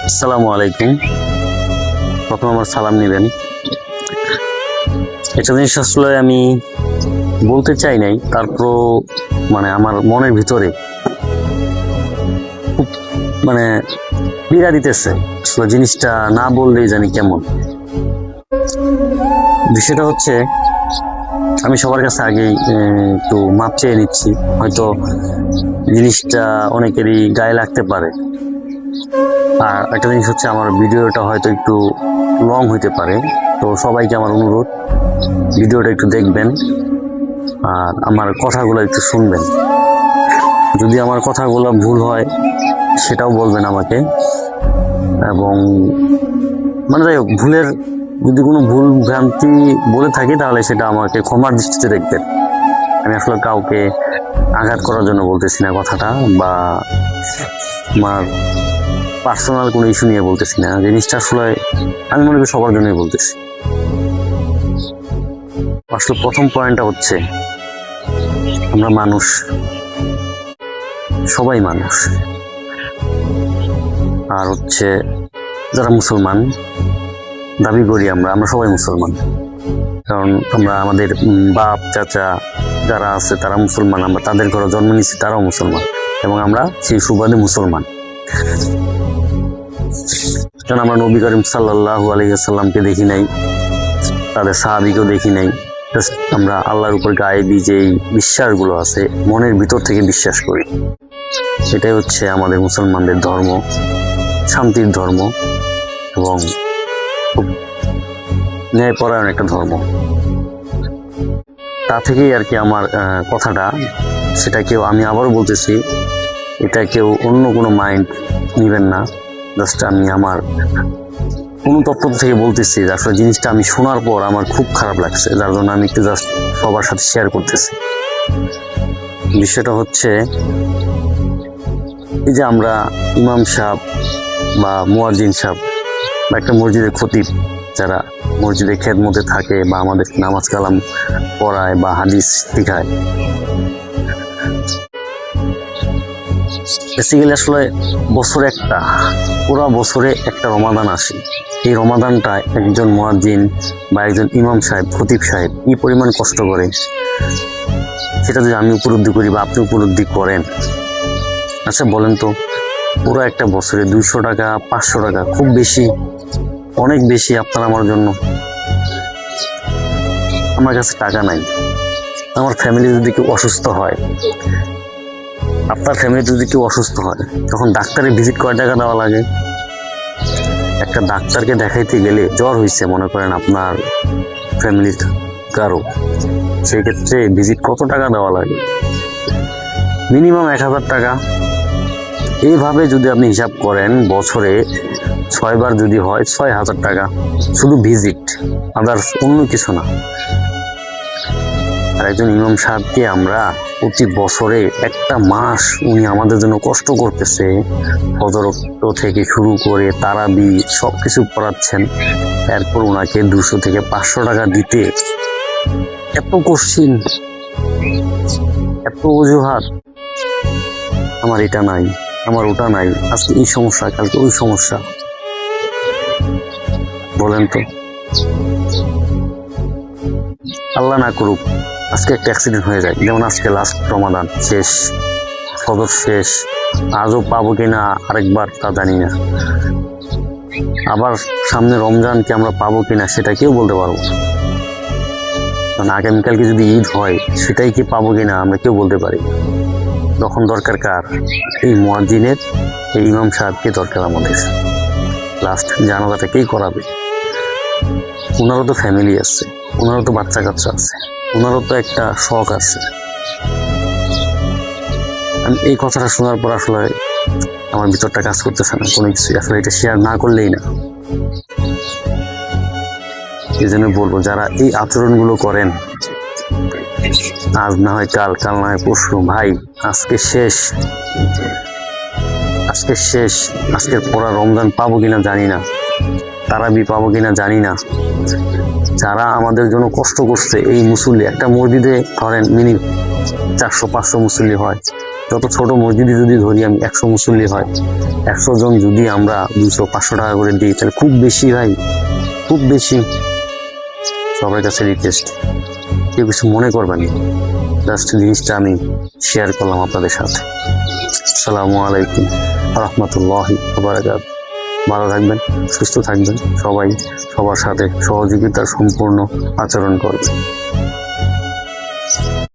আসসালামু আলাইকুম। প্রথম আমার সালাম নেবেন। একটা জিনিস আসলে আমি বলতে চাই নাই, তারপর আমার মনের ভিতরে খুব পীড়া দিতেছে। আসলে জিনিসটা না বললেই জানি কেমন। বিষয়টা হচ্ছে, আমি সবার কাছে আগেই একটু মাপ চেয়ে নিচ্ছি। হয়তো জিনিসটা অনেকেরই গায়ে লাগতে পারে। আর একটা জিনিস হচ্ছে, আমার ভিডিওটা হয়তো একটু লং হইতে পারে, তো সবাইকে আমার অনুরোধ, ভিডিওটা একটু দেখবেন আর আমার কথাগুলো একটু শুনবেন। যদি আমার কথাগুলো ভুল হয় সেটাও বলবেন আমাকে, এবং যাই হোক, ভুলের যদি কোনো ভুল ভ্রান্তি বলে থাকি তাহলে সেটা আমাকে ক্ষমার দৃষ্টিতে দেখবেন। আমি আসলে কাউকে আঘাত করার জন্য বলতেছি না কথাটা, বা আমার পার্সোনাল কোনো ইস্যু নিয়ে বলতেছি না। জিনিসটা আসলে আমি মনে করি সবার জন্যই বলতেছি। আসলে প্রথম পয়েন্টটা হচ্ছে, আমরা মানুষ, সবাই মানুষ। আর হচ্ছে, যারা মুসলমান দাবি করি আমরা সবাই মুসলমান, কারণ আমরা আমাদের বাপ চাচা যারা আছে তারা মুসলমান, আমরা তাদের ঘরে জন্ম নিচ্ছি, তারাও মুসলমান, এবং আমরা সেই সুবাদে মুসলমান। কারণ আমরা নবী করিম সাল্লাল্লাহু আলাইহি ওয়াসাল্লামকে দেখি নাই, তাদের সাহাবীকেও দেখি নাই। আমরা আল্লাহর উপর গায়েবী যে বিশ্বাসগুলো আছে, মনের ভিতর থেকে বিশ্বাস করি। সেটাই হচ্ছে আমাদের মুসলমানদের ধর্ম, শান্তির ধর্ম, এবং খুব ন্যায়পরায়ণ একটা ধর্ম। তা থেকেই আর কি আমার কথাটা, সেটা কেউ, আমি আবারও বলতেছি, এটা কেউ অন্য কোনো মাইন্ড নেবেন না। জাস্ট আমি আমার অনুতপ্ত থেকে বলতেছি যে আসলে জিনিসটা আমি শোনার পর আমার খুব খারাপ লাগছে, যার জন্য আমি একটু জাস্ট সবার সাথে শেয়ার করতেছি। বিষয়টা হচ্ছে, এই যে আমরা ইমাম সাহেব বা মুয়াজ্জিন সাহেব বা একটা মসজিদের খতিব, যারা মসজিদে খেদমতে থাকে বা আমাদের নামাজ কালাম পড়ায় বা হাদিস শেখায়, বেসিক্যালি আসলে পুরা বছরে একটা রমাদান আসে। এই রমাদানটা একজন মুয়াজ্জিন বা একজন ইমাম সাহেব, খতিব সাহেব কি পরিমাণ কষ্ট করে, সেটা যদি আমি উপলব্ধি করি বা আপনি উপলব্ধি করেন, আচ্ছা বলেন তো, পুরো একটা বছরে 200 টাকা 500 টাকা, খুব বেশি, অনেক বেশি আপনার আমার জন্য। আমার কাছে টাকা নাই, আমার ফ্যামিলি যদি কেউ অসুস্থ হয়, আপনার ফ্যামিলিতে যদি কেউ অসুস্থ হয়, তখন ডাক্তারের ভিজিট কয় টাকা দেওয়া লাগে? একটা ডাক্তারকে দেখাইতে গেলে জ্বর হয়েছে মনে করেন আপনার ফ্যামিলির কারো, সেই ক্ষেত্রে ভিজিট কত টাকা দেওয়া লাগে? মিনিমাম 1000 টাকা। এইভাবে যদি আপনি হিসাব করেন, বছরে 6 বার যদি হয় 6000 টাকা, শুধু ভিজিট, আদার্স অন্য কিছু না। আর একজন ইমাম সাহেবকে আমরা প্রতি বছরে একটা মাস উনি আমাদের জন্য কষ্ট করতেছে, ফজর থেকে শুরু করে তারাবি সবকিছু পড়াচ্ছেন, এরপর ওনাকে 200 থেকে 500 টাকা দিতে এত কোশ্চিন, এত অজুহাত, আমার এটা নাই, আমার ওটা নাই, আজকে এই সমস্যা, কালকে ওই সমস্যা। বলেন তো, আল্লাহ না করুক আজকে একটা অ্যাক্সিডেন্ট হয়ে যায়, যেমন আজকে লাস্ট রমাদান শেষ, ফজর শেষ, আজও পাবো কিনা আরেকবার তা জানি না, আবার সামনে রমজানকে আমরা পাবো কিনা সেটা কেউ বলতে পারবো না। কারণ আগামীকালকে যদি ঈদ হয়, সেটাই কি পাবো কিনা আমরা কেউ বলতে পারি। তখন দরকার কার? এই মুয়াজ্জিনের, এই ইমাম সাহেবকে দরকার আমাদের। লাস্ট জানাজাটা কেই করাবে? ওনারও তো ফ্যামিলি আছে, ওনারও তো বাচ্চা কাচ্চা আছে, ওনারও তো একটা শখ আছে। আমি এই কথাটা শোনার পর আসলে আমার ভিতরটা কাজ করতেছে না কোনো কিছু, আসলে এটা শেয়ার না করলেই না। এই জন্য বলবো, যারা এই আচরণগুলো করেন, আজ না হয় কাল, কাল না হয় পরশু, ভাই আজকে শেষ, আজকে শেষ। আজকের পড়া রমজান পাবো কিনা জানি না, তারাবি পাবো কিনা জানি না। যারা আমাদের জন্য কষ্ট করছে, এই মুসল্লি, একটা মসজিদে ধরেন মিনিমাম 400-500 মুসল্লি হয়, যত ছোট মসজিদে যদি ধরি আমি 100 মুসল্লি হয়, 100 জন যদি আমরা 200-500 টাকা করে দিই, তাহলে খুব বেশি ভাই, খুব বেশি। সবার কাছে রিকোয়েস্ট, কেউ কিছু মনে করবেন না, জাস্ট জিনিসটা আমি শেয়ার করলাম আপনাদের সাথে। আসসালামু আলাইকুম রহমতুল্লাহি ওয়া বারাকাতুহু। ভালো থাকবেন, সুস্থ থাকবেন, সবাই সবার সাথে সহযোগিতার সম্পূর্ণ আচরণ করবেন।